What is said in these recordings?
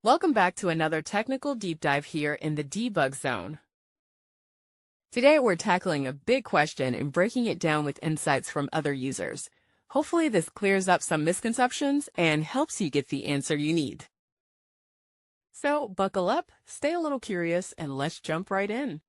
Welcome back to another technical deep dive here in the Debug Zone. Today we're tackling a big question and breaking it down with insights from other users. Hopefully this clears up some misconceptions and helps you get the answer you need. So buckle up, stay a little curious, and let's jump right in.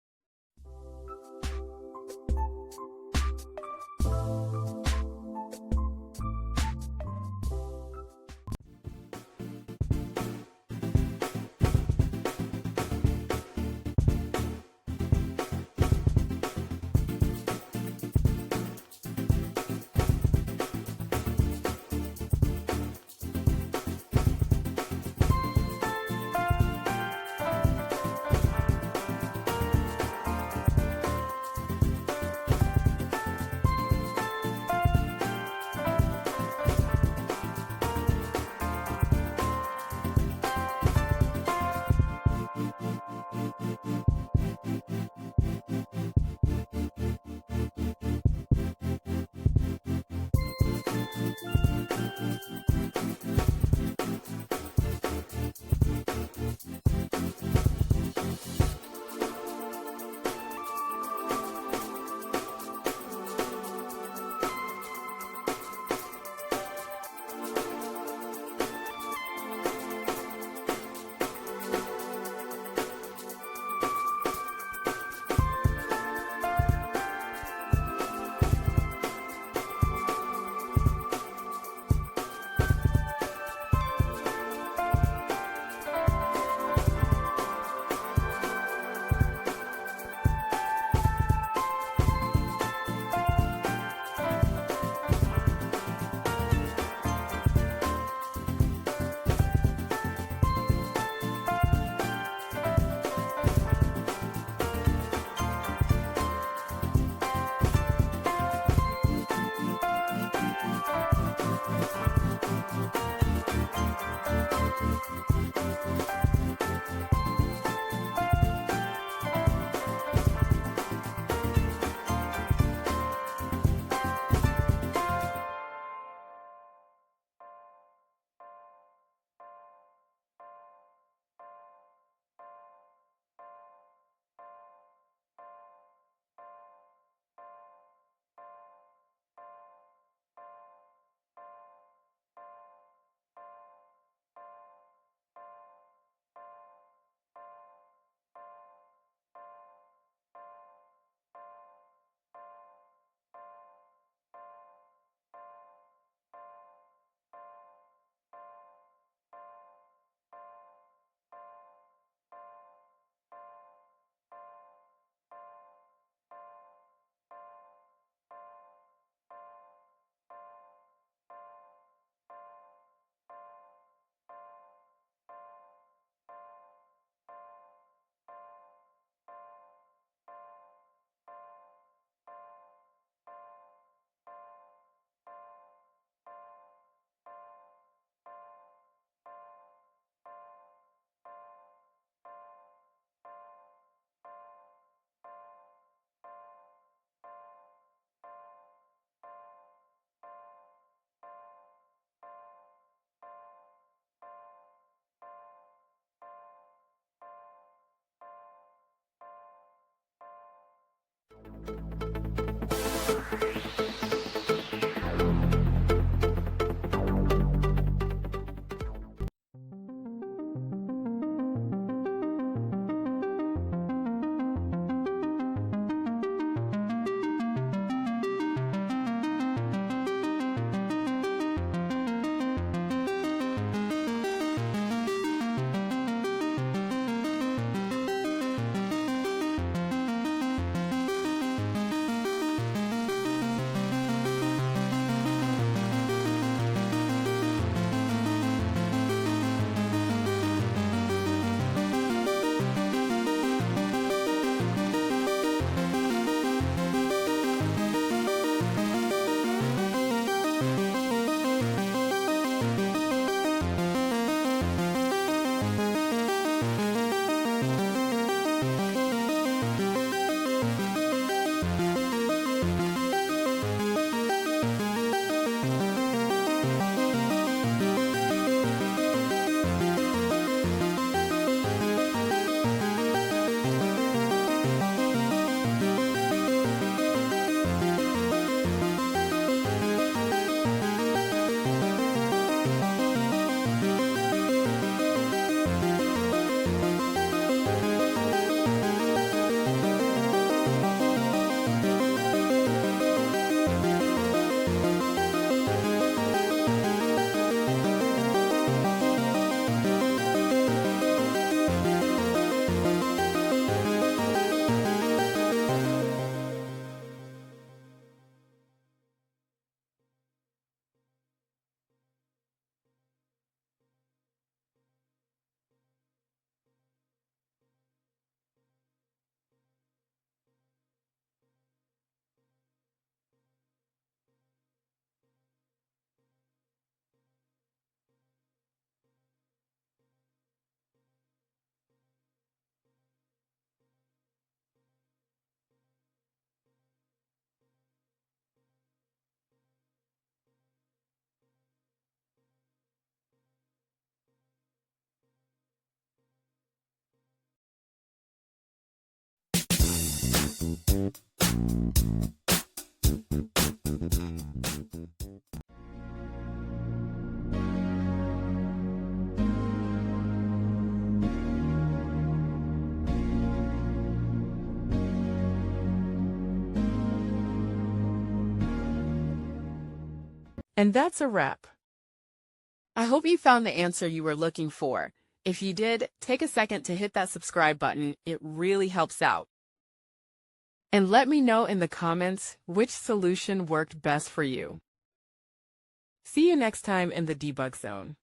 And that's a wrap. I hope you found the answer you were looking for. If you did, take a second to hit that subscribe button. It really helps out. And let me know in the comments which solution worked best for you. See you next time in the debug zone.